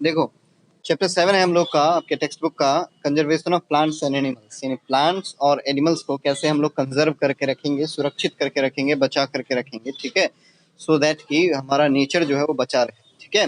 देखो, चैप्टर 7 है हम लोग का आपके टेक्स्ट बुक का, conservation of plants and animals. यानी प्लांट्स और एनिमल्स को कैसे हम लोग कंजर्व करके रखेंगे, सुरक्षित करके रखेंगे, बचा करके रखेंगे, ठीक है। सो दैट कि हमारा नेचर जो है वो बचा रहे, ठीक है।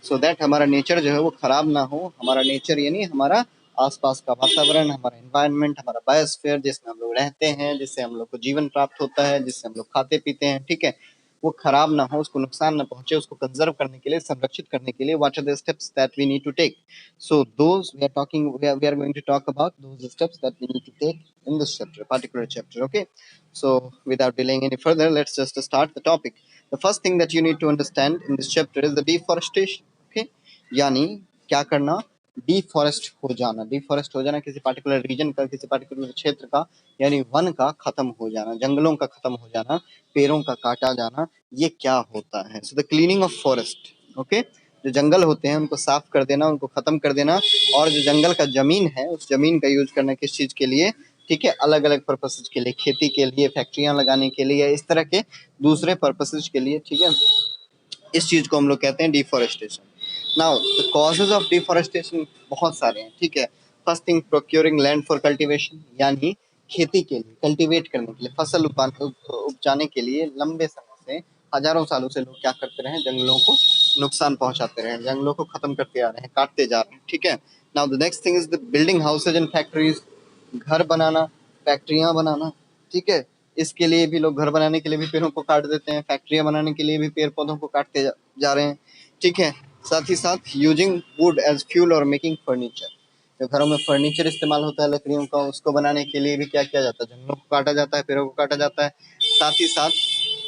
सो दैट हमारा नेचर जो है वो खराब ना हो। हमारा नेचर यानी हमारा आसपास का वातावरण, हमारा एनवायरनमेंट, हमारा बायोस्फीयर जिसमें हम लोग रहते हैं, जिससे हम लोग को जीवन प्राप्त होता है, जिससे हम लोग खाते पीते हैं, ठीक है, वो खराब ना हो, उसको नुकसान ना पहुंचे, उसको कंजर्व करने के लिए, संरक्षित करने के लिए what are the steps that we need to take. So those we are going to talk about those steps that we need to take in this chapter, particular chapter. Okay, so without delaying any further, let's just start the topic. The first thing that you need to understand in this chapter is the deforestation. Okay, यानी क्या करना, deforest हो जाना। Deforest हो जाना किसी particular reason का, किसी पार्टिकुलर क्षेत्र का, यानी वन का खत्म हो जाना, जंगलों का खत्म हो जाना, पेड़ों का काटा जाना, ये क्या होता है। So the cleaning of forest, okay, जो जंगल होते हैं उनको साफ कर देना, उनको खत्म कर देना, और जो जंगल का जमीन है उस जमीन का यूज करना किस चीज के लिए, ठीक है, अलग अलग पर्पसेज के लिए, खेती के लिए, फैक्ट्रियां लगाने के लिए, इस तरह के दूसरे पर्पसेज के लिए, ठीक है। इस चीज को हम लोग कहते हैं deforestation. Now the causes of deforestation बहुत सारे हैं, ठीक है। First thing, procuring land for cultivation, यानी खेती के लिए, कल्टीवेट करने के लिए, फसल उपजाने के लिए लंबे समय से, हजारों सालों से लोग क्या करते रहे, जंगलों को नुकसान पहुंचाते रहे, जंगलों को खत्म करते आ रहे हैं, काटते जा रहे हैं, ठीक है। Now the next thing is the building houses and factories, घर बनाना, फैक्ट्रियां बनाना, ठीक है। इसके लिए भी लोग, घर बनाने के लिए भी पेड़ों को काट देते हैं, फैक्ट्रियां बनाने के लिए भी पेड़ पौधों को काटते जा रहे हैं, ठीक है। साथ ही साथ यूजिंग वुड एज फ्यूल और मेकिंग फर्नीचर, जो घरों में फर्नीचर इस्तेमाल होता है लकड़ियों का, उसको बनाने के लिए भी क्या किया जाता है, जंगलों को काटा जाता है, पेड़ों को काटा जाता है। साथ ही साथ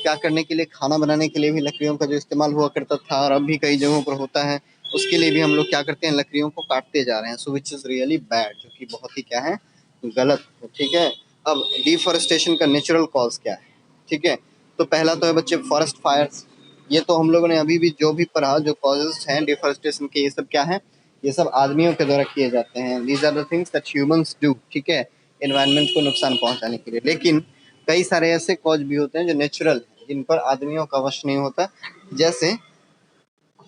क्या करने के लिए, खाना बनाने के लिए भी लकड़ियों का जो इस्तेमाल हुआ करता था और अब भी कई जगहों पर होता है, उसके लिए भी हम लोग क्या करते हैं, लकड़ियों को काटते जा रहे हैं। सो विच इज रियली बैड, जो कि बहुत ही क्या है, गलत है, ठीक है। अब डिफॉरेस्टेशन का नेचुरल कॉज क्या है, ठीक है। तो पहला तो है बच्चे फॉरेस्ट फायर्स। ये तो हम लोगों ने अभी भी जो भी पढ़ा, जो कॉजेज हैं डिफॉरेस्टेशन के, ये सब क्या है, ये सब आदमियों के द्वारा किए जाते हैं। These are the things that humans do, ठीक है, एनवायरनमेंट को नुकसान पहुंचाने के लिए। लेकिन कई सारे ऐसे कॉज भी होते हैं जो नेचुरल है, जिन पर आदमियों का वश नहीं होता, जैसे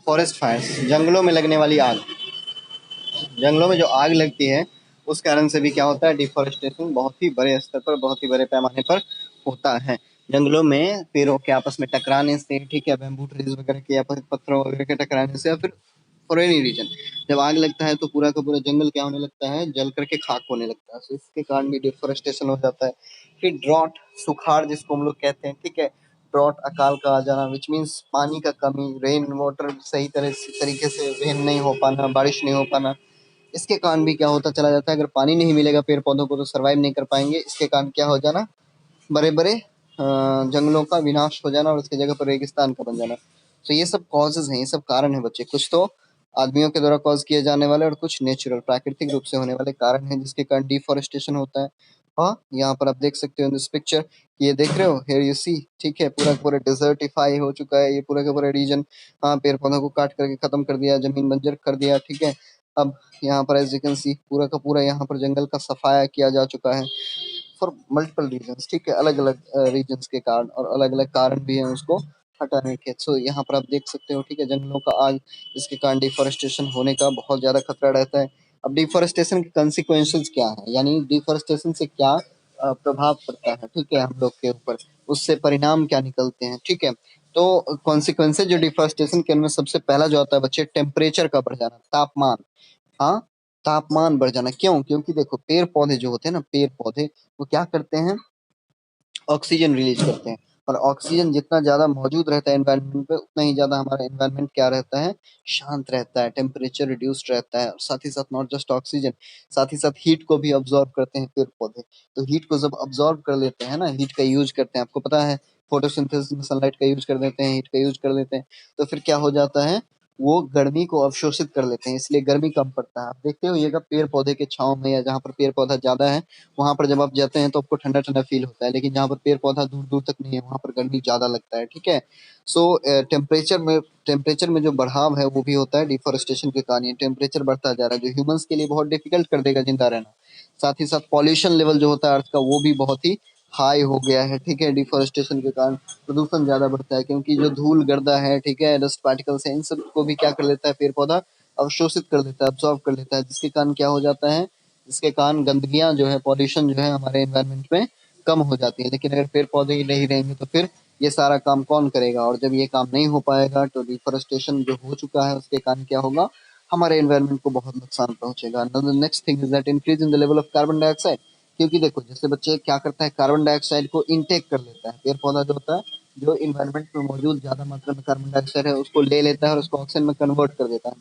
फॉरेस्ट फायर्स, जंगलों में लगने वाली आग। जंगलों में जो आग लगती है उस कारण से भी क्या होता है, डिफॉरेस्टेशन बहुत ही बड़े स्तर पर, बहुत ही बड़े पैमाने पर होता है। जंगलों में पेड़ों के आपस में टकराने से, ठीक है, बैम्बू ट्रीज वगैरह के, या पत्थरों वगैरह के टकराने से, या फिर फॉर एनी रीजन जब आग लगता है तो पूरा का पूरा जंगल क्या होने लगता है, जल करके खाक होने लगता है। तो इसके कारण भी डिफॉरेस्टेशन हो जाता है। फिर ड्रॉट, सुखाड़ जिसको हम लोग कहते हैं, ठीक है, ड्रॉट, अकाल का आ जाना, विच मीन्स पानी का कमी, रेन वाटर सही तरीके से रेन नहीं हो पाना, बारिश नहीं हो पाना। इसके कारण भी क्या होता चला जाता है, अगर पानी नहीं मिलेगा पेड़ पौधों को तो सरवाइव नहीं कर पाएंगे। इसके कारण क्या हो जाना, बड़े बड़े जंगलों का विनाश हो जाना और उसकी जगह पर रेगिस्तान का बन जाना। तो ये सब कॉजेज हैं, ये सब कारण है बच्चे। कुछ तो आदमियों के द्वारा कॉज किए जाने वाले और कुछ नेचुरल, प्राकृतिक रूप से होने वाले कारण हैं जिसके कारण डिफॉरेस्टेशन होता है। हाँ, यहाँ पर आप देख सकते हो इन दिस पिक्चर, ये देख रहे हो, हियर यू सी, ठीक है, पूरा का पूरा डिजर्टिफाई हो चुका है ये पूरा का पूरा रीजन। हाँ, पेड़ पौधों को काट करके खत्म कर दिया, जमीन बंजर कर दिया, ठीक है। अब यहाँ पर एज यू कैन सी पूरा का पूरा यहाँ पर जंगल का सफाया किया जा चुका है फॉर मल्टीपल रीजंस, ठीक है, अलग अलग रीजंस के कारण, और अलग अलग कारण भी हैं उसको हटाने के। सो यहाँ पर आप देख सकते हो, ठीक है, जंगलों का आग, इसके कारण डिफॉरेस्टेशन होने का बहुत ज्यादा खतरा रहता है। अब डिफॉरेस्टेशन के कंसिक्वेंसेस क्या है, यानी डिफॉरेस्टेशन से क्या प्रभाव पड़ता है, ठीक है, हम लोग के ऊपर, उससे परिणाम क्या निकलते हैं, ठीक है। तो कॉन्सिक्वेंसेज जो डिफॉरेस्टेशन के, उनमें सबसे पहला जो आता है बच्चे, टेम्परेचर का बढ़ जाना, तापमान। हाँ, तापमान बढ़ जाना, क्यों, क्योंकि देखो पेड़ पौधे जो होते हैं ना, पेड़ पौधे वो क्या करते हैं, ऑक्सीजन रिलीज करते हैं। और ऑक्सीजन जितना ज्यादा मौजूद रहता है एनवायरनमेंट पे, उतना ही ज्यादा हमारा एनवायरनमेंट क्या रहता है, शांत रहता है, टेम्परेचर रिड्यूस्ड रहता है। और साथ ही साथ नॉट जस्ट ऑक्सीजन, साथ ही साथ हीट को भी ऑब्जॉर्व करते हैं पेड़ पौधे। तो हीट को जब ऑब्जॉर्व कर लेते हैं ना, हीट का यूज करते हैं, आपको पता है फोटोसिंथेसिस में सनलाइट का यूज कर देते हैं, हीट का यूज कर देते हैं, तो फिर क्या हो जाता है, वो गर्मी को अवशोषित कर लेते हैं, इसलिए गर्मी कम पड़ता है। आप देखते होइएगा पेड़ पौधे के छांव में, या जहाँ पर पेड़ पौधा ज्यादा है वहां पर जब आप जाते हैं तो आपको ठंडा ठंडा फील होता है, लेकिन जहाँ पर पेड़ पौधा दूर दूर तक नहीं है वहां पर गर्मी ज्यादा लगता है, ठीक है। सो टेम्परेचर में जो बढ़ाव है वो भी होता है डिफॉरेस्टेशन के कारण। टेम्परेचर बढ़ता जा रहा है जो ह्यूमंस के लिए बहुत डिफिकल्ट कर देगा जिंदा रहना। साथ ही साथ पॉल्यूशन लेवल जो होता है अर्थ का, वो भी बहुत ही हाई हो गया है, ठीक है। डिफॉरेस्टेशन के कारण प्रदूषण ज्यादा बढ़ता है, क्योंकि जो धूल गर्दा है, ठीक है, डस्ट पार्टिकल्स है, इन सब को भी क्या कर लेता है पेड़ पौधा अवशोषित कर लेता है, अब्सॉर्ब कर लेता है, जिसके कारण क्या हो जाता है, जिसके कारण गंदगियां जो है, पॉल्यूशन जो है हमारे एनवायरनमेंट में कम हो जाती है। लेकिन अगर पेड़ पौधे ही नहीं रहेंगे तो फिर ये सारा काम कौन करेगा, और जब ये काम नहीं हो पाएगा तो डिफोरेस्टेशन जो हो चुका है उसके कारण क्या होगा, हमारे एनवायरनमेंट को बहुत नुकसान पहुंचेगा। Next thing is that increase in the level of carbon dioxide. क्योंकि देखो जैसे बच्चे क्या करता है, कार्बन डाइऑक्साइड को इनटेक कर लेता है, पेड़ पौधा जो होता है जो इन्वायरमेंट में मौजूद ज्यादा मात्रा में कार्बन डाइऑक्साइड है उसको ले लेता है और उसको ऑक्सीजन में कन्वर्ट कर देता है।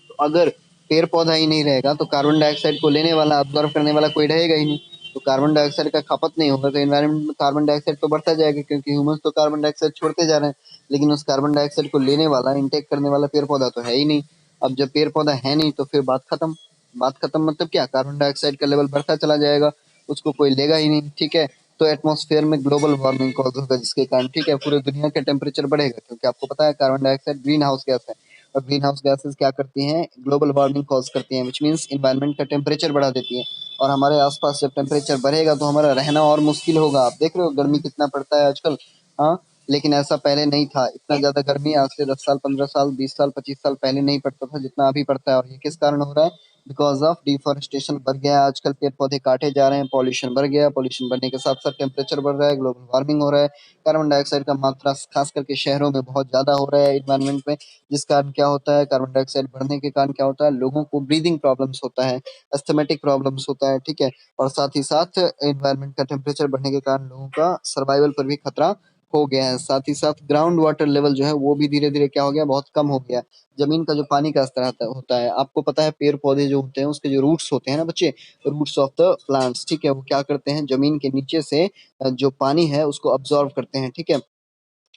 तो अगर पेड़ पौधा ही नहीं रहेगा तो कार्बन डाइऑक्साइड को लेने वाला, ऑब्जर्व करने वाला कोई रहेगा ही नहीं। तो कार्बन डाइऑक्साइड का खपत नहीं होगा तो एनवायरनमेंट में कार्बन डाइऑक्साइड तो बढ़ता जाएगा, क्योंकि ह्यूमंस तो कार्बन डाइऑक्साइड छोड़ते जा रहे हैं, लेकिन उस कार्बन डाइऑक्साइड को लेने वाला, इंटेक करने वाला पेड़ पौधा तो है ही नहीं। अब जब पेड़ पौधा है नहीं तो फिर बात खत्म। बात खत्म मतलब क्या, कार्बन डाइऑक्साइड का लेवल बढ़ता चला जाएगा, उसको कोई लेगा ही नहीं, ठीक है। तो एटमॉस्फेयर में ग्लोबल वार्मिंग कॉज होगा, जिसके कारण ठीक है पूरे दुनिया का टेम्परेचर बढ़ेगा, क्योंकि आपको पता है carbon dioxide green house gas है, और ग्रीन हाउस गैसेस क्या करती हैं, ग्लोबल वार्मिंग कॉज करती हैं, विच मीन्स इन्वायरमेंट का टेम्परेचर बढ़ा देती है। और हमारे आसपास जब टेम्परेचर बढ़ेगा तो हमारा रहना और मुश्किल होगा। आप देख रहे हो गर्मी कितना पड़ता है आजकल। हाँ, लेकिन ऐसा पहले नहीं था, इतना ज्यादा गर्मी आज से 10 साल, 15 साल, 20 साल, 25 साल पहले नहीं पड़ता था जितना अभी पड़ता है। और ये किस कारण हो रहा है, बिकॉज ऑफ डिफॉरेस्टेशन बढ़ गया है, आजकल पेड़ पौधे काटे जा रहे हैं, पॉल्यूशन बढ़ गया, पॉल्यूशन बढ़ने के साथ साथ टेम्परेचर बढ़ रहा है, ग्लोबल वार्मिंग हो रहा है, कार्बन डाइऑक्साइड का मात्रा खास करके शहरों में बहुत ज्यादा हो रहा है इन्वायरमेंट में। जिस कारण क्या होता है, कार्बन डाइऑक्साइड बढ़ने के कारण क्या होता है, लोगों को ब्रीदिंग प्रॉब्लम्स होता है, अस्थमेटिक प्रॉब्लम्स होता है, ठीक है। और साथ ही साथ एनवायरनमेंट का टेम्परेचर बढ़ने के कारण लोगों का सर्वाइवल पर भी खतरा हो गया है। साथ ही साथ ग्राउंड वाटर लेवल जो है वो भी धीरे धीरे क्या हो गया, बहुत कम हो गया। जमीन का जो पानी का स्तर होता है, आपको पता है पेड़ पौधे जो होते हैं उसके जो रूट्स होते हैं ना बच्चे, रूट्स ऑफ द प्लांट्स, ठीक है, वो क्या करते हैं, जमीन के नीचे से जो पानी है उसको अब्सॉर्ब करते हैं, ठीक है।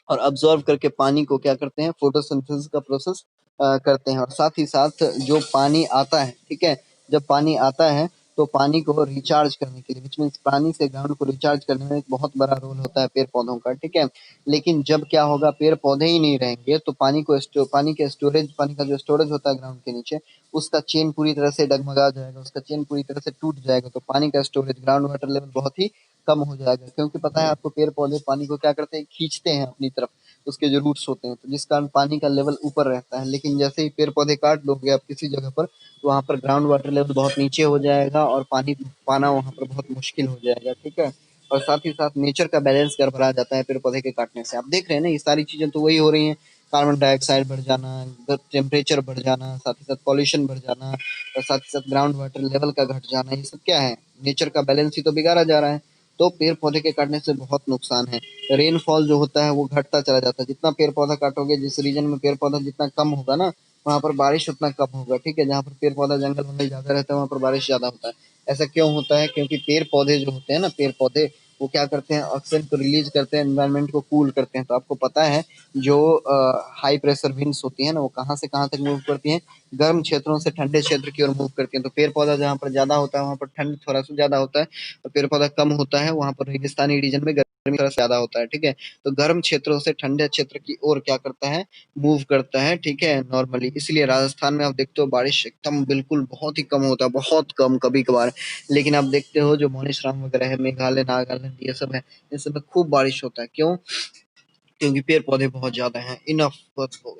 और अब्सॉर्ब करके पानी को क्या करते हैं, फोटोसिंथेसिस का प्रोसेस करते हैं। और साथ ही साथ जो पानी आता है, ठीक है, जब पानी आता है तो पानी को रिचार्ज करने के लिए, विच मीन्स पानी से ग्राउंड को रिचार्ज करने में एक बहुत बड़ा रोल होता है पेड़ पौधों का, ठीक है। लेकिन जब क्या होगा, पेड़ पौधे ही नहीं रहेंगे तो पानी के स्टोरेज, पानी का जो स्टोरेज होता है ग्राउंड के नीचे, उसका चेन पूरी तरह से डगमगा जाएगा, उसका चेन पूरी तरह से टूट जाएगा। तो पानी का स्टोरेज, ग्राउंड वाटर लेवल बहुत ही कम हो जाएगा, क्योंकि पता है आपको पेड़ पौधे पानी को क्या करते हैं, खींचते हैं अपनी तरफ, उसके जो रूट्स होते हैं, तो जिस कारण पानी का लेवल ऊपर रहता है। लेकिन जैसे ही पेड़ पौधे काट दोगे आप किसी जगह पर, तो वहां पर ग्राउंड वाटर लेवल बहुत नीचे हो जाएगा और पानी पाना वहां पर बहुत मुश्किल हो जाएगा, ठीक है। और साथ ही साथ नेचर का बैलेंस गड़बड़ा जाता है पेड़ पौधे के काटने से। आप देख रहे हैं ना, ये सारी चीजें तो वही हो रही हैं, कार्बन डाइऑक्साइड बढ़ जाना, टेम्परेचर बढ़ जाना, साथ ही साथ पॉल्यूशन बढ़ जाना, और साथ ही साथ ग्राउंड वाटर लेवल का घट जाना, ये सब क्या है, नेचर का बैलेंस ही तो बिगाड़ा जा रहा है। तो पेड़ पौधे के काटने से बहुत नुकसान है। रेनफॉल जो होता है वो घटता चला जाता है, जितना पेड़ पौधा काटोगे, जिस रीजन में पेड़ पौधा जितना कम होगा ना, वहाँ पर बारिश उतना कम होगा, ठीक है। जहाँ पर पेड़ पौधा, जंगल वंगल ज्यादा रहता है वहाँ पर बारिश ज्यादा होता है। ऐसा क्यों होता है, क्योंकि पेड़ पौधे जो होते हैं ना, पेड़ पौधे वो क्या करते हैं, ऑक्सीजन को रिलीज करते हैं, एनवायरनमेंट को कूल करते हैं। तो आपको पता है जो हाई प्रेशर विंड्स होती है ना, वो कहाँ से कहाँ तक मूव करती हैं, गर्म क्षेत्रों से ठंडे क्षेत्र की ओर मूव करती हैं। तो पेड़ पौधा जहाँ पर ज्यादा होता है वहाँ पर ठंड थोड़ा सा ज्यादा होता है, और पेड़ पौधा कम होता है वहाँ पर रेगिस्तानी रीजन में गर्मी थोड़ा सा ज्यादा होता है, ठीक है। तो गर्म क्षेत्रों से ठंडे क्षेत्र की ओर क्या करता है, मूव करता है, ठीक है, नॉर्मली। इसलिए राजस्थान में आप देखते हो बारिश एकदम बिल्कुल बहुत ही कम होता है, बहुत कम, कभी कभार। लेकिन आप देखते हो जो मोनिशराम वगैरह है, मेघालय, नागालैंड, ये सब है, इन सब में खूब बारिश होता है। क्यों, क्योंकि पेड़ पौधे बहुत ज्यादा हैं, enough,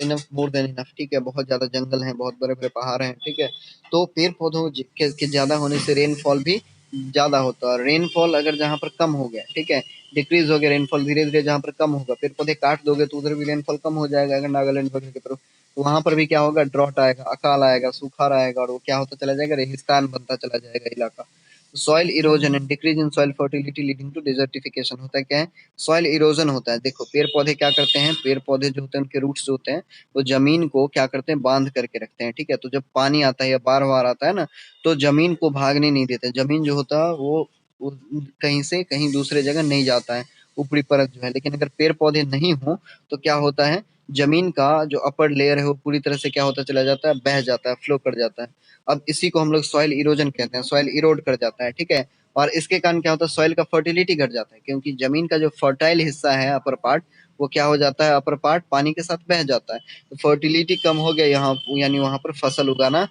enough, more than enough, ठीक है। बहुत ज्यादा जंगल हैं, बहुत बड़े बड़े पहाड़ हैं, ठीक है। तो पेड़ पौधों के ज्यादा होने से रेनफॉल भी ज्यादा होता है। और रेनफॉल अगर जहाँ पर कम हो गया, ठीक है, डिक्रीज हो गया रेनफॉल, धीरे धीरे जहाँ पर कम होगा, पेड़ पौधे काट दोगे तो उधर भी रेनफॉल कम हो जाएगा। अगर नागालैंड वगैरह की तरफ, तो वहां पर भी क्या होगा, ड्रॉट आएगा, अकाल आएगा, सूखा आएगा, और वो क्या होता चला जाएगा, रेगिस्तान बनता चला जाएगा इलाका। Soil erosion and decrease in soil fertility leading to desertification होता है, क्या है, सॉइल इरोजन होता है। देखो पेड़ पौधे क्या करते हैं, पेड़ पौधे जो होते हैं उनके रूट्स जो होते हैं वो जमीन को क्या करते हैं, बांध करके रखते हैं, ठीक है। तो जब पानी आता है या बार बार आता है ना, तो जमीन को भागने नहीं देते। जमीन जो होता है वो कहीं से कहीं दूसरे जगह नहीं जाता है, ऊपरी परत जो है। लेकिन अगर पेड़ पौधे नहीं हो तो क्या होता है, जमीन का जो अपर लेयर है वो पूरी तरह से क्या होता चला जाता है, बह जाता है, फ्लो कर जाता है। अब इसी को हम लोग सॉइल इरोजन कहते हैं, सॉइल इरोड कर जाता है, ठीक है। और इसके कारण क्या होता है, सॉइल का फर्टिलिटी घट जाता है, क्योंकि जमीन का जो फर्टाइल हिस्सा है, अपर पार्ट, वो क्या हो जाता है, अपर पार्ट पानी के साथ बह जाता है। तो फर्टिलिटी कम हो गया यहाँ, यानी वहां पर फसल उगाना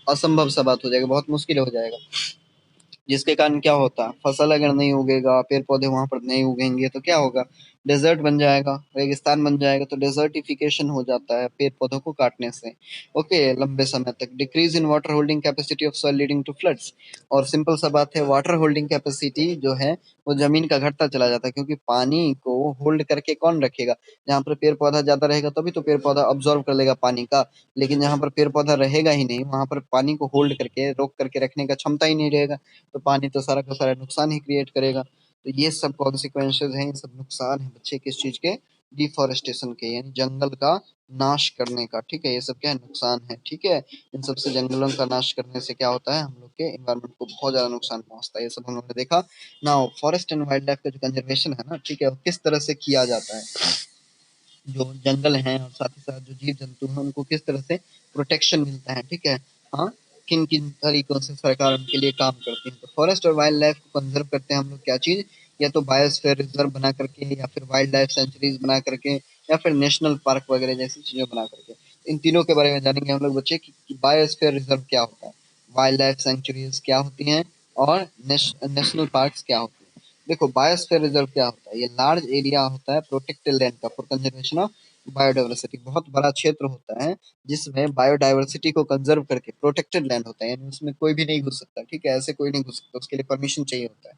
असंभव सा बात हो जाएगा, बहुत मुश्किल हो जाएगा। जिसके कारण क्या होता है, फसल अगर नहीं उगेगा, पेड़ पौधे वहां पर नहीं उगेंगे तो क्या होगा, डेजर्ट बन जाएगा, रेगिस्तान बन जाएगा, तो डेजर्टिफिकेशन हो जाता है पेड़ पौधों को काटने से। ओके, लंबे समय तक decrease in water holding capacity of soil leading to floods. और सिंपल सा बात है, वाटर होल्डिंग कैपेसिटी जो है वो जमीन का घटता चला जाता है, क्योंकि पानी को होल्ड करके कौन रखेगा? जहाँ पर पेड़ पौधा ज्यादा रहेगा तभी तो पेड़ पौधा अब्जॉर्व कर लेगा पानी का। लेकिन जहाँ पर पेड़ पौधा रहेगा ही नहीं, वहां पर पानी को होल्ड करके रोक करके रखने का क्षमता ही नहीं रहेगा, तो पानी तो सारा का सारा नुकसान ही क्रिएट करेगा। तो ये सब कॉन्सिक्वेंसेज हैं, ये सब नुकसान है बच्चे किस चीज के? डिफॉरेस्टेशन के, यानी जंगल का नाश करने का। ठीक है, ये सब क्या है? नुकसान है। ठीक है, इन सबसे जंगलों का नाश करने से क्या होता है? हम लोग के इन्वायरमेंट को बहुत ज्यादा नुकसान पहुंचता है। ये सब हम लोग ने देखा। Now forest and wild life का जो कंजर्वेशन है ना, ठीक है, वो किस तरह से किया जाता है? जो जंगल हैं और साथ ही साथ जो जीव जंतु हैं उनको किस तरह से प्रोटेक्शन मिलता है, ठीक है। हाँ, किन किन तरीकों से सरकार उनके लिए काम करती है? तो फॉरेस्ट और वाइल्ड लाइफ को कंजर्व करते हैं हम लोग क्या चीज? या तो बायोस्फीयर रिजर्व बना करके, या फिर वाइल्ड लाइफ सेंचुरीज बना करके, या फिर नेशनल पार्क वगैरह जैसी चीजें बना करके। इन तीनों के बारे में जानेंगे हम लोग बच्चे कि बायोस्फीयर रिजर्व क्या होता है, वाइल्ड लाइफ सेंचुरीज क्या होती हैं, और नेशनल पार्क क्या होती है। देखो, बायोस्फीयर रिजर्व क्या होता है? ये लार्ज एरिया होता है प्रोटेक्टेड लैंड का फॉर कंजर्वेशन ऑफ बायोडाइवर्सिटी। बहुत बड़ा क्षेत्र होता है जिसमें बायोडाइवर्सिटी को कंजर्व करके, प्रोटेक्टेड लैंड होता है यानी उसमें कोई भी नहीं घुस सकता, ठीक है, ऐसे कोई नहीं घुस सकता, उसके लिए परमिशन चाहिए होता है।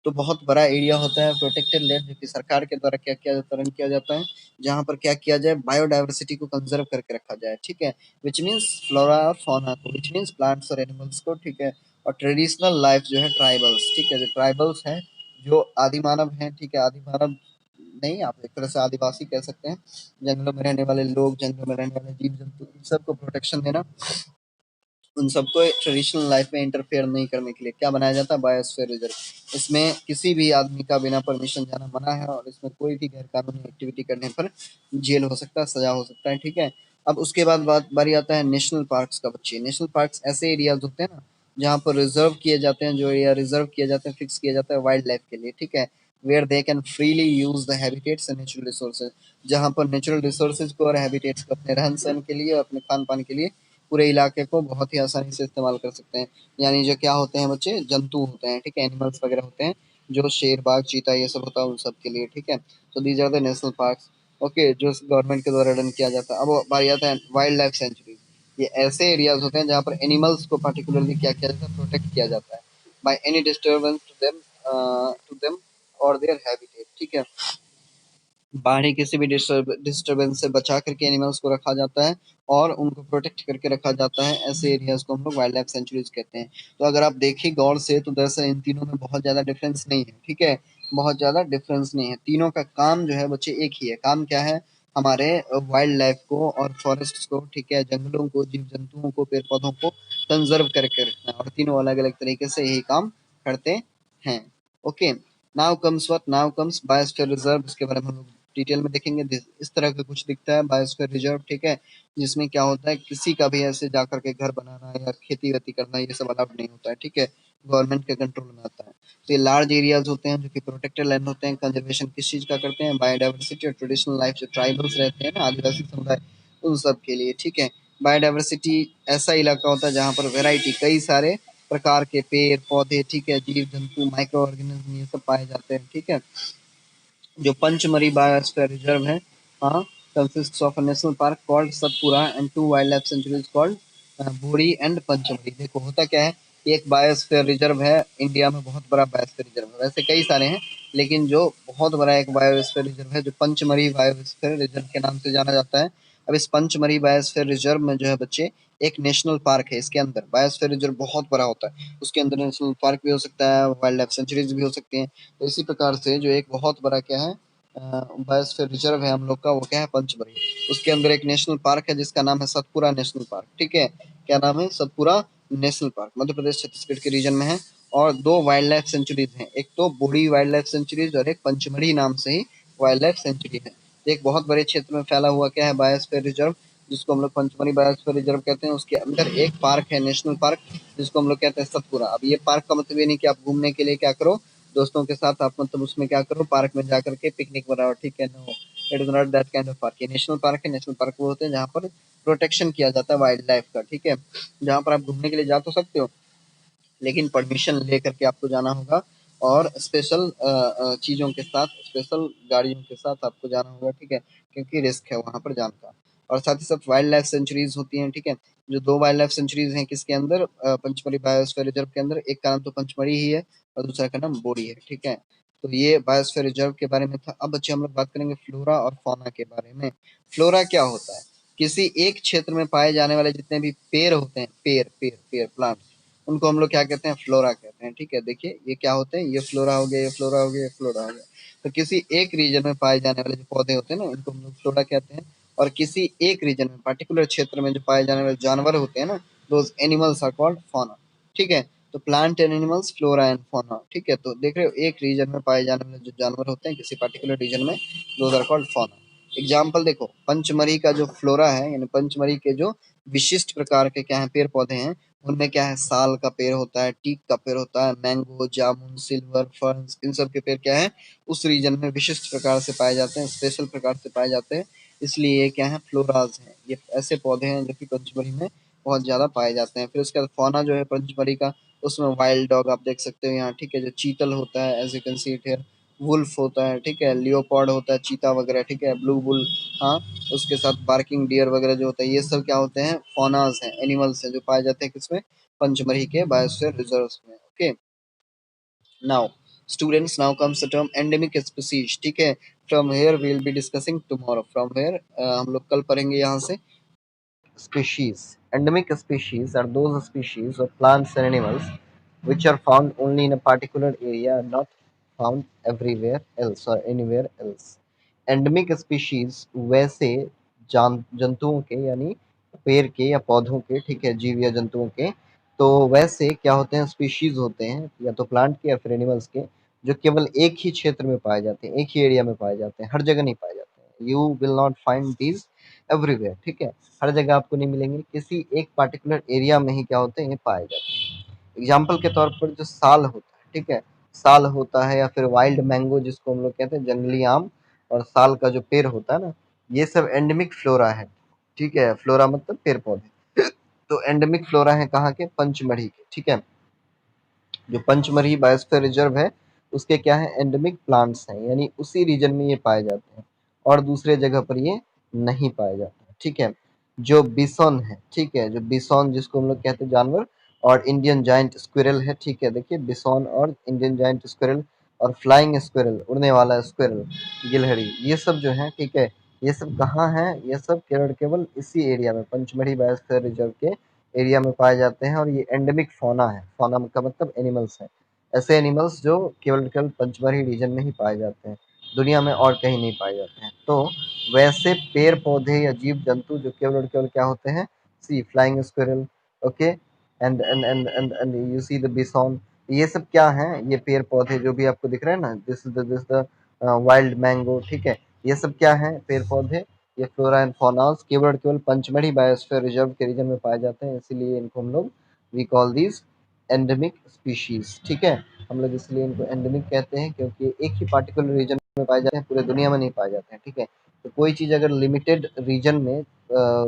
तो बहुत बड़ा एरिया होता है प्रोटेक्टेड लैंड, जो कि सरकार के द्वारा क्या किया जाता है, रन किया जाता है, जहाँ पर क्या किया जाए? बायोडाइवर्सिटी को कंजर्व करके रखा जाए, ठीक है। विच मीन्स फ्लोरा और फौना को, विच मीन्स प्लांट्स और एनिमल्स को, ठीक है। और ट्रेडिशनल लाइफ जो है ट्राइबल्स, ठीक है, जो ट्राइबल्स हैं, जो आदि मानव हैं, ठीक है, आदि मानव नहीं, आप एक तरह से आदिवासी कह सकते हैं, जंगलों में रहने वाले लोग, जंगलों में रहने वाले जीव जंतु, इन सबको प्रोटेक्शन देना, उन सबको ट्रेडिशनल लाइफ में इंटरफेयर नहीं करने के लिए क्या बनाया जाता है? Biosphere reserve. इसमें किसी भी आदमी का बिना परमिशन जाना मना है, और इसमें कोई भी गैर कानूनी एक्टिविटी करने पर जेल हो सकता है, सजा हो सकता है, ठीक है। अब उसके बाद बात बारी आता है नेशनल पार्क्स का बच्चे। नेशनल पार्क्स ऐसे एरियाज होते हैं ना, जहाँ पर रिजर्व किए जाते हैं, जो एरिया रिजर्व किए जाते हैं, फिक्स किया जाता है वाइल्ड लाइफ के लिए, ठीक है। Where they can freely use the habitats and natural resources, जहाँ पर नेचुरल रिसोर्सेज को और हैबिटेट्स को अपने रहन सहन के लिए और अपने खान पान के लिए पूरे इलाके को बहुत ही आसानी से इस्तेमाल कर सकते हैं। यानी जो क्या होते हैं बच्चे? जंतु होते हैं, ठीक है, एनिमल्स वगैरह होते हैं, जो शेर, बाघ, चीता, ये सब होता है, उन सब के लिए, ठीक है। तो these are the national parks, okay, जो गवर्नमेंट के द्वारा रन किया जाता है। अब बारी आता है वाइल्ड लाइफ सेंचुरी। ये ऐसे एरियाज होते हैं जहाँ पर एनिमल्स को पर्टिकुलरली क्या किया जाता है? प्रोटेक्ट किया जाता है by any disturbance to them और देयर हैबिटेट, ठीक है। बाहरी किसी भी डिस्टरबेंस से बचा करके एनिमल्स को रखा जाता है, और उनको प्रोटेक्ट करके रखा जाता है। ऐसे एरियाज को हम लोग वाइल्ड लाइफ सेंचुरीज कहते हैं। तो अगर आप देखिए गौर से, तो दरअसल इन तीनों में बहुत ज्यादा डिफरेंस नहीं है, ठीक है, बहुत ज्यादा डिफरेंस नहीं है। तीनों का काम जो है बच्चे एक ही है। काम क्या है? हमारे वाइल्ड लाइफ को और फॉरेस्ट को, ठीक है, जंगलों को, जीव जंतुओं को, पेड़ पौधों को कंजर्व करके रखना है, और तीनों अलग अलग तरीके से यही काम करते हैं। Okay, now comes what? Now comes biosphere reserve. इसके बारे में हम लोग डिटेल में देखेंगे। इस तरह का कुछ दिखता है बायोस्फीयर रिजर्व, ठीक है, जिसमें क्या होता है? किसी का भी ऐसे जाकर के घर बनाना या खेती वेती करना, ये सब अलाउड नहीं होता है, ठीक है, गवर्नमेंट के कंट्रोल में आता है। तो ये लार्ज एरियाज होते हैं जो कि प्रोटेक्टेड लैंड होते हैं। कंजर्वेशन किस चीज का करते हैं? बायोडाइवर्सिटी और ट्रेडिशनल लाइफ, जो ट्राइबल्स रहते हैं ना, आदिवासी समुदाय, उन सब के लिए, ठीक है। बायोडाइवर्सिटी ऐसा इलाका होता है जहाँ पर वेराइटी, कई सारे प्रकार के पेड़ पौधे, ठीक है, जीव जंतु, माइक्रो ऑर्गेनिज्म, ये सब पाए जाते हैं, ठीक है। जो पंचमरी बायोस्फीयर रिजर्व है, हाँ, consists of a national park called Satpura and two wildlife sanctuaries called बोरी एंड पंचमरी। देखो होता क्या है, एक बायोस्फीयर रिजर्व है इंडिया में, बहुत बड़ा बायोस्फीयर रिजर्व है, वैसे कई सारे हैं, लेकिन जो बहुत बड़ा एक बायोस्फीयर रिजर्व है, जो पंचमरी बायोस्फीयर रिजर्व के नाम से जाना जाता है। अब इस पंचमरी बायोस्फीयर रिजर्व में जो है बच्चे, एक नेशनल पार्क है, इसके अंदर बायोस्फीयर रिजर्व बहुत बड़ा होता है, उसके अंदर नेशनल पार्क भी हो सकता है, वाइल्ड लाइफ सेंचुरीज भी हो सकती हैं। तो इसी प्रकार से जो एक बहुत बड़ा क्या है, बायोस्फीयर रिजर्व है हम लोग का, वो क्या है? पंचमढ़ी। उसके अंदर एक नेशनल पार्क है जिसका नाम है सतपुरा नेशनल पार्क, ठीक है। क्या नाम है? सतपुरा नेशनल पार्क, मध्य प्रदेश छत्तीसगढ़ के रीजन में है। और दो वाइल्ड लाइफ सेंचुरीज हैं, एक तो बोरी वाइल्ड लाइफ सेंचुरीज, और एक पंचमढ़ी नाम से ही वाइल्ड लाइफ सेंचुरी है। एक बहुत बड़े क्षेत्र में फैला हुआ क्या है? बायोस्फीयर रिजर्व, जिसको हम लोग पंचमढ़ी बायोस्फीयर रिजर्व कहते हैं। उसके अंदर एक पार्क है, नेशनल पार्क, जिसको हम लोग कहते हैं सतपुरा। अब ये पार्क का मतलब ये नहीं कि आप घूमने के लिए क्या करो दोस्तों के साथ, आप मतलब उसमें क्या करो, पार्क में जाकर के पिकनिक बनाओ, ठीक है, no, it is not that kind of park. ये नेशनल पार्क है। नेशनल पार्क वो होते हैं जहाँ पर प्रोटेक्शन किया जाता है वाइल्ड लाइफ का, ठीक है, जहाँ पर आप घूमने के लिए जा तो सकते हो, लेकिन परमिशन लेकर के आपको जाना होगा, और स्पेशल चीज़ों के साथ, स्पेशल गाड़ियों के साथ आपको जाना होगा, ठीक है, क्योंकि रिस्क है वहाँ पर जाने का। और साथ ही साथ वाइल्ड लाइफ सेंचुरीज होती हैं, ठीक है, जो 2 वाइल्ड लाइफ सेंचुरीज हैं किसके अंदर, पंचमढ़ी बायोस्फीयर रिजर्व के अंदर। एक का नाम तो पंचमढ़ी ही है और दूसरा का नाम बोरी है, ठीक है। तो ये बायोस्फीयर रिजर्व के बारे में था। अब बच्चे हम लोग बात करेंगे फ्लोरा और फौना के बारे में। फ्लोरा क्या होता है? किसी एक क्षेत्र में पाए जाने वाले जितने भी पेड़ होते हैं, पेड़ पेड़ पेड़ प्लांट, उनको हम लोग क्या कहते हैं? फ्लोरा कहते हैं, ठीक है। देखिए ये क्या होते हैं, ये फ्लोरा हो गया, ये फ्लोरा हो गया, ये फ्लोरा हो गया। तो किसी एक रीजन में पाए जाने वाले जो पौधे होते हैं ना, इनको हम लोग फ्लोरा कहते हैं। और किसी एक रीजन में, पर्टिकुलर क्षेत्र में जो पाए जाने वाले जानवर होते हैं ना, those animals are called fauna, ठीक है। तो plant and animals, flora and fauna, ठीक है। तो देख रहे हो, एक रीजन में पाए जाने वाले जो जानवर होते हैं किसी पर्टिकुलर रीजन में, those are called fauna. Example देखो, पंचमढ़ी का जो फ्लोरा है, यानी पंचमढ़ी के जो विशिष्ट प्रकार के क्या है पेड़ पौधे हैं, उनमें क्या है, साल का पेड़ होता है, टीक का पेड़ होता है, मैंगो, जामुन, सिल्वर, फर्न्स, इन सब के पेड़ क्या है, उस रीजन में विशिष्ट प्रकार से पाए जाते हैं, स्पेशल प्रकार से पाए जाते हैं, इसलिए ये क्या है, फ्लोराज हैं। ये ऐसे पौधे हैं जो कि पंचमढ़ी में बहुत ज्यादा पाए जाते हैं। फिर उसके बाद फौना जो है पंचमढ़ी का, उसमें वाइल्ड डॉग आप देख सकते हो यहाँ, ठीक है, जो चीतल होता है, as you can see it here, wolf होता है, ठीक है, लियोपार्ड होता है, चीता वगैरह, ठीक है, ब्लू बुल, हाँ, उसके साथ बार्किंग डियर वगैरह जो होता है, ये सब क्या होते हैं, फौनाज हैं, एनिमल्स हैं जो पाए जाते हैं किसमें, पंचमढ़ी के बायोस्फीयर रिजर्व में। Okay, now students, now comes the term endemic species, ठीक है। From here we will be discussing tomorrow, from here हम लोग कल पढ़ेंगे यहाँ से। Species. Endemic species are those species of plants and animals which are found only in a particular area, not found everywhere else or anywhere else. Endemic species वैसे जंतुओं के, यानी पेड़ के या पौधों के, ठीक है, जीव या जंतुओं के, तो वैसे क्या होते हैं, स्पीशीज होते हैं या तो प्लांट के या फिर एनिमल्स के, जो केवल एक ही क्षेत्र में पाए जाते हैं, एक ही एरिया में पाए जाते हैं, हर जगह नहीं पाए जाते हैं। You will not find these everywhere, ठीक है, हर जगह आपको नहीं मिलेंगे, किसी एक पार्टिकुलर एरिया में ही क्या होते हैं, ये पाए जाते हैं। एग्जाम्पल के तौर पर जो साल होता है, ठीक है, साल होता है या फिर वाइल्ड मैंगो जिसको हम लोग कहते हैं, जंगली आम, और साल का जो पेड़ होता है ना, ये सब एंडेमिक फ्लोरा है, ठीक है। फ्लोरा मतलब पेड़ पौधे। तो एंडेमिक फ्लोरा है कहाँ के, पंचमढ़ी के, ठीक है। जो पंचमढ़ी बायोस्फीयर रिजर्व है, उसके क्या है, एंडेमिक प्लांट्स हैं, यानी उसी रीजन में ये पाए जाते हैं और दूसरे जगह पर ये नहीं पाए जाते, ठीक है। जो बिसॉन है, ठीक है, जो बिसॉन जिसको हम लोग कहते हैं जानवर, और इंडियन जायंट स्क्विरल है, ठीक है। देखिए बिसॉन और इंडियन जायंट स्क्विरल और फ्लाइंग स्क्विरल, उड़ने वाला स्क्विरल, गिलहरी, ये सब जो है, ठीक है, ये सब कहाँ है, ये सब केवल केवल इसी एरिया में, पंचमढ़ी बायोस्फीयर रिजर्व के एरिया में पाए जाते हैं। और ये एंडेमिक फौना है, फौना का मतलब एनिमल्स है, ऐसे एनिमल्स जो केवल केवल पंचमढ़ी रीजन में ही पाए जाते हैं, दुनिया में और कहीं नहीं पाए जाते हैं। तो वैसे पेड़ पौधे या जीव जंतु जो केवल और केवल क्या होते हैं, see flying squirrel, okay, and you see the bison, ये सब क्या हैं, ये पेड़ पौधे जो भी आपको दिख रहे हैं ना, दिस द वाइल्ड मैंगो, ठीक है, ये सब क्या है, पेड़ पौधे, ये फ्लोरा एंड फौनास केवल और केवल पंचमढ़ी बायोस्फीयर रिजर्व के रीजन में पाए जाते हैं, इसीलिए इनको हम लोग we call these endemic species, ठीक है। हम लोग इसलिए इनको एंडेमिक कहते हैं क्योंकि एक ही पार्टिकुलर रीजन में पाए जाते हैं, पूरे दुनिया में नहीं पाए जाते हैं, ठीक है। तो कोई चीज़ अगर लिमिटेड रीजन में,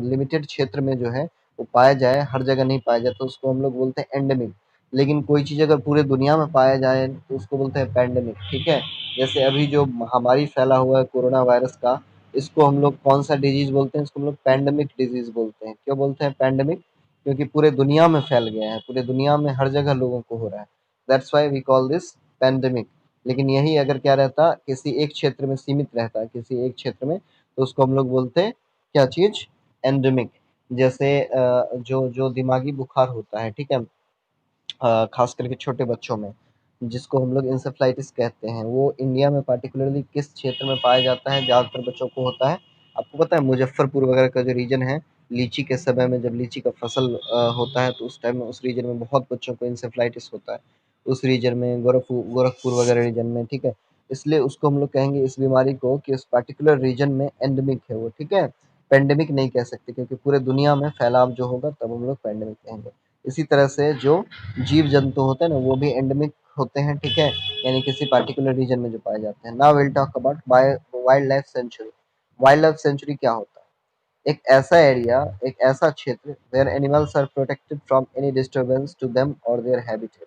लिमिटेड क्षेत्र में जो है वो पाया जाए, हर जगह नहीं पाया जाए, तो उसको हम लोग बोलते हैं एंडेमिक। लेकिन कोई चीज़ अगर पूरे दुनिया में पाया जाए तो उसको बोलते हैं पैंडेमिक, ठीक है। जैसे अभी जो महामारी फैला हुआ है कोरोना वायरस का, इसको हम लोग कौन सा डिजीज बोलते हैं, इसको हम लोग पैंडेमिक डिजीज बोलते हैं। क्यों बोलते हैं पैंडेमिक? क्योंकि पूरे दुनिया में फैल गया है, पूरे दुनिया में हर जगह लोगों को हो रहा है, that's why we call this pandemic. लेकिन यही अगर क्या रहता, किसी एक क्षेत्र में सीमित रहता है, किसी एक क्षेत्र में, तो उसको हम लोग बोलते हैं क्या चीज, एंडेमिक। जैसे जो जो दिमागी बुखार होता है, ठीक है, खास करके छोटे बच्चों में, जिसको हम लोग इंसेफ्लाइटिस कहते हैं, वो इंडिया में पार्टिकुलरली किस क्षेत्र में पाया जाता है, ज़्यादातर बच्चों को होता है, आपको पता है, मुजफ्फरपुर वगैरह का जो रीजन है, लीची के समय में जब लीची का फसल होता है, तो उस टाइम में उस रीजन में बहुत बच्चों को इंसेफ्लाइटिस होता है, उस रीजन में, गोरखपुर वगैरह रीजन में, ठीक है। इसलिए उसको हम लोग कहेंगे इस बीमारी को कि उस पर्टिकुलर रीजन में एंडेमिक है वो, ठीक है। पेंडेमिक नहीं कह सकते क्योंकि पूरे दुनिया में फैलाव जो होगा तब हम लोग पेंडेमिक कहेंगे। इसी तरह से जो जीव जंतु होते हैं ना, वो भी एंडेमिक होते हैं, ठीक है, यानी किसी पार्टिकुलर रीजन में जो पाए जाते हैं। Now will talk about wild life sanctuary. Wild life sanctuary क्या होता है? एक ऐसा एरिया, एक ऐसा क्षेत्र where animals are protected from any disturbance to them और देयर हैबिटेट।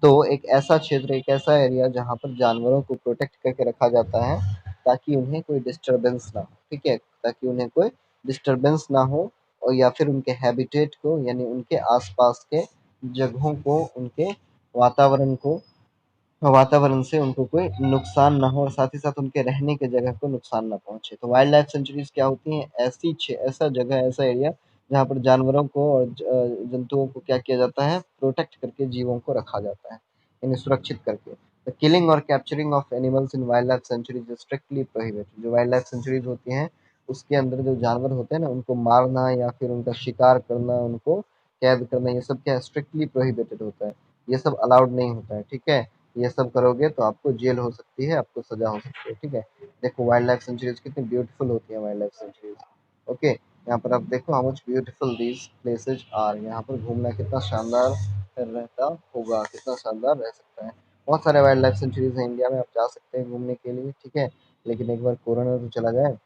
तो एक ऐसा क्षेत्र, एक ऐसा एरिया जहाँ पर जानवरों को प्रोटेक्ट करके रखा जाता है ताकि उन्हें कोई डिस्टरबेंस ना हो, ठीक है? ताकि उन्हें कोई डिस्टरबेंस ना हो और या फिर उनके हैबिटेट को यानी उनके आसपास के जगहों को, उनके वातावरण को, वातावरण से उनको कोई नुकसान ना हो और साथ ही साथ उनके रहने की जगह को नुकसान ना पहुंचे। तो वाइल्ड लाइफ सेंचुरीज क्या होती हैं? ऐसा जगह, ऐसा एरिया जहाँ पर जानवरों को और जंतुओं को क्या किया जाता है? प्रोटेक्ट करके जीवों को रखा जाता है, यानी सुरक्षित करके। द किलिंग और capturing of animals in wild life sanctuaries is strictly prohibited. जो वाइल्ड लाइफ सेंचुरीज होती हैं उसके अंदर जो जानवर होते हैं ना, उनको मारना या फिर उनका शिकार करना, उनको कैद करना, ये सब क्या है? स्ट्रिक्टली प्रोहिबिटेड होता है। ये सब अलाउड नहीं होता है, ठीक है? ये सब करोगे तो आपको जेल हो सकती है, आपको सजा हो सकती है, ठीक है? देखो वाइल्ड लाइफ सेंचुरीज कितनी ब्यूटीफुल होती है वाइल्ड लाइफ सेंचुरीज। ओके, यहाँ पर आप देखो how much beautiful these places are. यहाँ पर घूमना कितना शानदार रहता होगा, कितना शानदार रह सकता है। बहुत सारे वाइल्ड लाइफ सेंचुरीज हैं इंडिया में, आप जा सकते हैं घूमने के लिए, ठीक है? लेकिन एक बार कोरोना तो चला जाए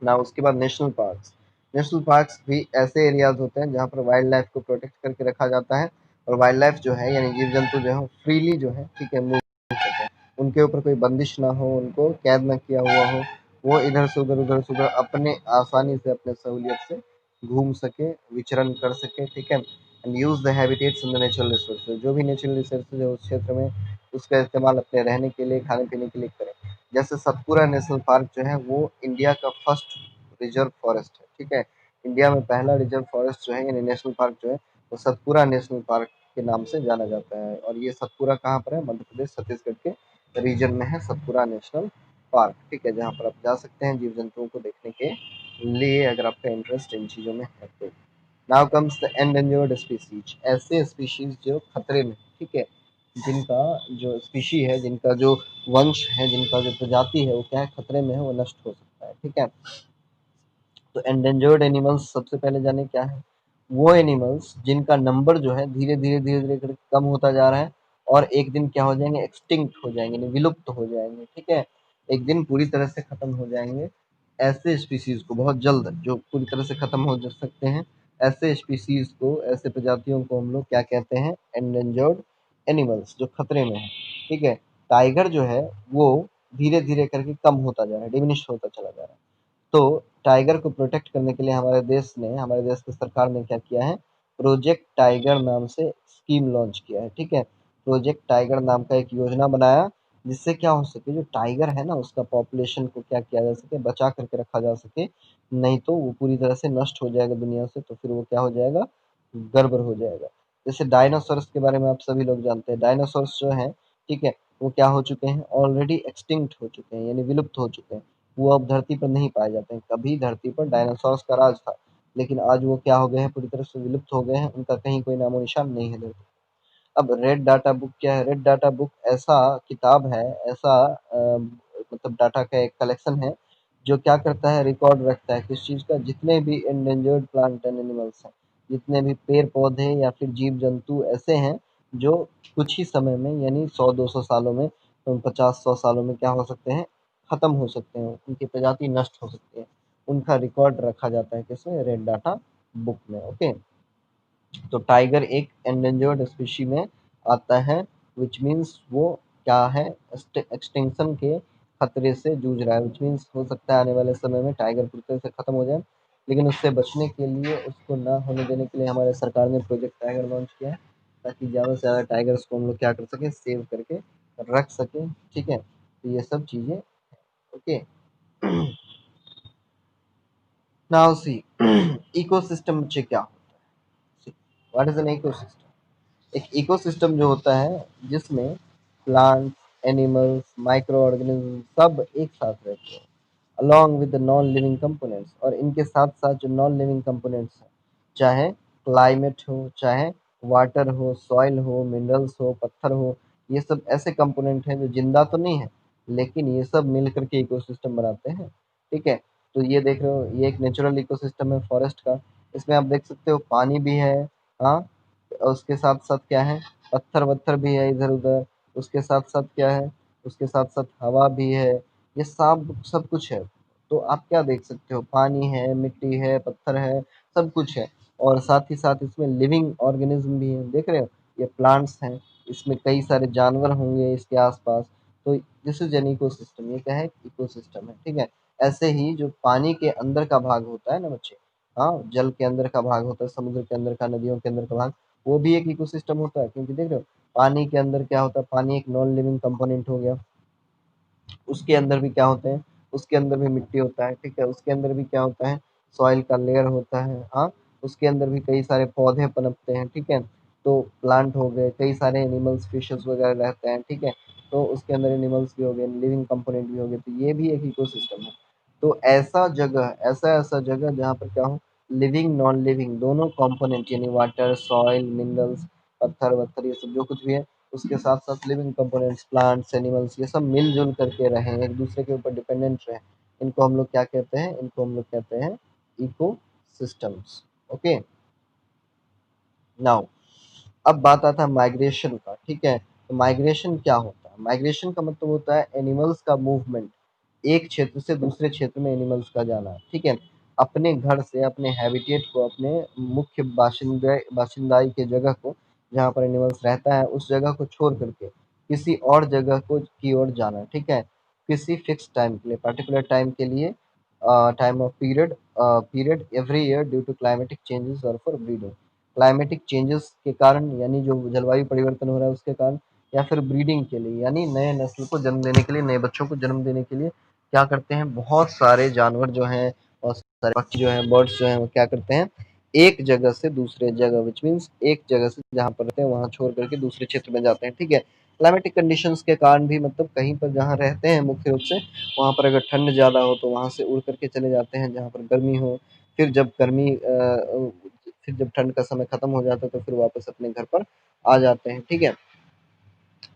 ना। उसके बाद नेशनल पार्क्स। नेशनल पार्क्स भी ऐसे एरियाज होते हैं जहाँ पर वाइल्ड लाइफ को प्रोटेक्ट करके रखा जाता है और वाइल्ड लाइफ जो है यानी जीव जंतु जो है फ्रीली जो है, ठीक है, मूव कर सकते हैं। उनके ऊपर कोई बंदिश ना हो, उनको कैद ना किया हुआ हो, वो इधर से उधर अपने आसानी से, अपने सहूलियत से घूम सके, विचरण कर सके, ठीक है? And use the habitats in the natural resources. जो भी नेचुरल रिसोर्सेज है उस क्षेत्र में, उसका इस्तेमाल अपने रहने के लिए, खाने पीने के लिए करें। जैसे सतपुरा नेशनल पार्क जो है वो इंडिया का फर्स्ट रिजर्व फॉरेस्ट है, ठीक है? इंडिया में पहला रिजर्व फॉरेस्ट जो है यानी नेशनल पार्क जो है वो सतपुरा नेशनल पार्क के नाम से जाना जाता है। और ये सतपुरा कहाँ पर है? मध्य प्रदेश छत्तीसगढ़ के रीजन में है सतपुरा नेशनल पार्क, ठीक है? जहाँ पर आप जा सकते हैं जीव जंतुओं को देखने के लिए, अगर आपका इंटरेस्ट इन चीज़ों में है तो। Now comes the endangered species. ऐसे स्पीशीज जो खतरे में, ठीक है, जिनका जो स्पीशी है, जिनका जो वंश है, जिनका जो प्रजाति है वो क्या है? खतरे में है, वो नष्ट हो सकता है, ठीक है? तो एंडेंजर्ड एनिमल्स सबसे पहले जाने क्या है? वो एनिमल्स जिनका नंबर जो है धीरे धीरे करके कम होता जा रहा है और एक दिन क्या हो जाएंगे? एक्सटिंक्ट हो जाएंगे, यानी विलुप्त हो जाएंगे, ठीक है? एक दिन पूरी तरह से खत्म हो जाएंगे। ऐसे स्पीशीज को बहुत जल्द, जो पूरी तरह से खत्म हो सकते हैं, ऐसे स्पीशीज को, ऐसे प्रजातियों को हम लोग क्या कहते हैं? एंडेंजर्ड एनिमल्स, जो खतरे में है, ठीक है? टाइगर जो है वो धीरे धीरे करके कम होता जा रहा है, डिमिनिश होता चला जा रहा है। तो टाइगर को प्रोटेक्ट करने के लिए हमारे देश की सरकार ने क्या किया है? प्रोजेक्ट टाइगर नाम से स्कीम लॉन्च किया है, ठीक है? प्रोजेक्ट टाइगर नाम का एक योजना बनाया जिससे क्या हो सके, जो टाइगर है ना उसका पॉपुलेशन को क्या किया जा सके? बचा करके रखा जा सके। नहीं तो वो पूरी तरह से नष्ट हो जाएगा दुनिया से, तो फिर वो क्या हो जाएगा? गड़बड़ हो जाएगा। जैसे डायनासोर्स के बारे में आप सभी लोग जानते हैं। डायनासोर्स जो हैं, ठीक है, वो क्या हो चुके हैं? ऑलरेडी एक्सटिंक्ट हो चुके हैं, यानी विलुप्त हो चुके हैं। वो अब धरती पर नहीं पाए जाते हैं। कभी धरती पर डायनासोर्स का राज था, लेकिन आज वो क्या हो गए हैं? पूरी तरह से विलुप्त हो गए हैं, उनका कहीं कोई नामो निशान नहीं है धरती। अब रेड डाटा बुक क्या है? रेड डाटा बुक ऐसा किताब है, ऐसा मतलब डाटा का एक कलेक्शन है जो क्या करता है? रिकॉर्ड रखता है किस चीज़ का? जितने भी एंडेंजर्ड प्लांट एंड एनिमल्स हैं, जितने भी पेड़ पौधे या फिर जीव जंतु ऐसे हैं जो कुछ ही समय में यानी 100-200 सालों में, 50-100 सालों में क्या हो सकते हैं? खत्म हो सकते हैं, उनकी प्रजाति नष्ट हो सकती है। उनका रिकॉर्ड रखा जाता है किसमें? रेड डाटा बुक में। ओके, तो टाइगर एक एंडेंजर्ड स्पीशी में आता है, विच मीन्स वो क्या है? एक्सटिंक्शन के खतरे से जूझ रहा है। विच मीन्स हो सकता है आने वाले समय में टाइगर पूरी तरह से खत्म हो जाए, लेकिन उससे बचने के लिए, उसको ना होने देने के लिए हमारे सरकार ने प्रोजेक्ट टाइगर लॉन्च किया है ताकि ज़्यादा से ज़्यादा टाइगर्स को हम लोग क्या कर सकें? सेव करके रख सकें, ठीक है? तो ये सब चीज़ें, ओके। नाउ सी इकोसिस्टम बच्चे क्या होता है? What is an ecosystem? एक इकोसिस्टम जो होता है जिसमें प्लांट्स, एनिमल्स, माइक्रो ऑर्गेनिज्म सब एक साथ रहते हैं along with the non living components. और इनके साथ साथ जो नॉन लिविंग कंपोनेंट्स हैं, चाहे क्लाइमेट हो, चाहे वाटर हो, सॉइल हो, मिनरल्स हो, पत्थर हो, ये सब ऐसे कंपोनेंट हैं जो जिंदा तो नहीं है, लेकिन ये सब मिल करके इकोसिस्टम बनाते हैं, ठीक है? तो ये देख रहे हो, ये एक नेचुरल इकोसिस्टम है फॉरेस्ट का। इसमें आप देख सकते हो पानी भी है, हाँ, और उसके साथ साथ क्या है? पत्थर वत्थर भी है इधर उधर। उसके साथ साथ क्या है? उसके साथ साथ हवा भी है। ये सब सब कुछ है। तो आप क्या देख सकते हो? पानी है, मिट्टी है, पत्थर है, सब कुछ है। और साथ ही साथ इसमें लिविंग ऑर्गेनिज्म भी है, देख रहे हो? ये प्लांट्स हैं, इसमें कई सारे जानवर होंगे इसके आसपास। तो दिस इज एन इकोसिस्टम। ये क्या है? इकोसिस्टम है, ठीक है। ऐसे ही जो पानी के अंदर का भाग होता है ना बच्चे, हाँ, जल के अंदर का भाग होता है, समुद्र के अंदर का, नदियों के अंदर का भाग, वो भी एक इकोसिस्टम होता है। क्योंकि देख रहे हो पानी के अंदर क्या होता है, पानी एक नॉन लिविंग कंपोनेंट हो गया। उसके अंदर भी क्या होते हैं, उसके अंदर भी मिट्टी होता है, ठीक है। उसके अंदर भी क्या होता है, सॉइल का लेयर होता है, हाँ। उसके अंदर भी कई सारे पौधे पनपते हैं, ठीक है। तो प्लांट हो गए, कई सारे एनिमल्स फिशेस वगैरह रहते हैं, ठीक है। तो उसके अंदर एनिमल्स भी हो गए, लिविंग कंपोनेंट भी हो गए, तो ये भी एक इकोसिस्टम है। तो ऐसा जगह, ऐसा ऐसा जगह जहाँ पर क्या हो, लिविंग नॉन लिविंग दोनों कंपोनेंट यानी वाटर, सॉइल, मिनरल्स, पत्थर वत्थर, ये सब जो कुछ भी है, उसके साथ साथ लिविंग कंपोनेंट्स, प्लांट्स, एनिमल्स, ये सब मिलजुल करके रहें, एक दूसरे के ऊपर डिपेंडेंट रहें, इनको हम लोग क्या कहते हैं, इनको हम लोग कहते हैं इको सिस्टम्स। ओके, नाउ अब बात आता है माइग्रेशन का, ठीक है। तो माइग्रेशन क्या होता है? माइग्रेशन का मतलब होता है एनिमल्स का मूवमेंट, एक क्षेत्र से दूसरे क्षेत्र में एनिमल्स का जाना, ठीक है। अपने घर से, अपने हैबिटेट को, अपने मुख्य बाशिंदाई के जगह को, जहाँ पर एनिमल्स रहता है, उस जगह को छोड़ करके किसी और जगह को की ओर जाना, ठीक है। किसी फिक्स टाइम के लिए, पर्टिकुलर टाइम के लिए, time of period every year due to climatic changes और फॉर ब्रीडिंग। क्लाइमेटिक चेंजेस के कारण यानी जो जलवायु परिवर्तन हो रहा है उसके कारण, या फिर ब्रीडिंग के लिए यानी नए नस्ल को जन्म देने के लिए, नए बच्चों को जन्म देने के लिए क्या करते हैं, बहुत सारे जानवर जो हैं, बहुत सारे पक्षी जो हैं, बर्ड्स जो हैं, वो क्या करते हैं, एक जगह से दूसरे जगह, विच मीन्स एक जगह से जहाँ पर रहते हैं वहाँ छोड़ करके दूसरे क्षेत्र में जाते हैं, ठीक है। क्लाइमेटिक कंडीशंस के कारण भी, मतलब कहीं पर जहाँ रहते हैं मुख्य रूप से, वहाँ पर अगर ठंड ज़्यादा हो तो वहाँ से उड़ करके चले जाते हैं जहाँ पर गर्मी हो। फिर जब फिर जब ठंड का समय खत्म हो जाता है तो फिर वापस अपने घर पर आ जाते हैं, ठीक है।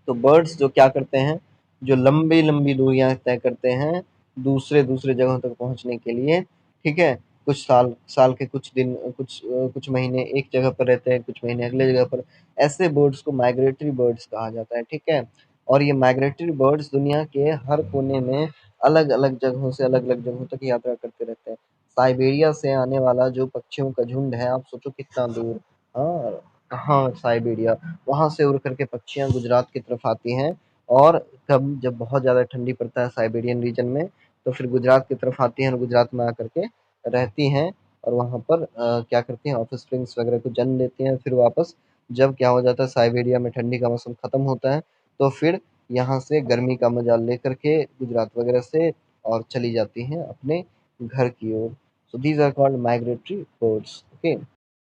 तो बर्ड्स जो क्या करते हैं, जो लंबी लंबी दूरियां तय करते हैं दूसरे दूसरे जगहों तक पहुंचने के लिए, ठीक है। कुछ साल साल के कुछ दिन, कुछ महीने एक जगह पर रहते हैं, कुछ महीने अगले जगह पर। ऐसे बर्ड्स को माइग्रेटरी बर्ड्स कहा जाता है, ठीक है। और ये माइग्रेटरी बर्ड्स दुनिया के हर कोने में अलग अलग जगहों से अलग अलग जगहों तक यात्रा करते रहते हैं। साइबेरिया से आने वाला जो पक्षियों का झुंड है, आप सोचो कितना दूर, हाँ, कहाँ साइबेरिया, वहां से उड़ करके पक्षियां गुजरात की तरफ आती हैं। और कब जब बहुत ज़्यादा ठंडी पड़ता है साइबेरियन रीजन में, तो फिर गुजरात की तरफ आती हैं और गुजरात में आकर के रहती हैं। और वहाँ पर क्या करती हैं, ऑफस्प्रिंग्स वगैरह को जन्म देती हैं। फिर वापस जब क्या हो जाता है, साइबेरिया में ठंडी का मौसम खत्म होता है, तो फिर यहाँ से गर्मी का मजा लेकर के गुजरात वगैरह से और चली जाती हैं अपने घर की ओर। So these are called migratory birds. Okay.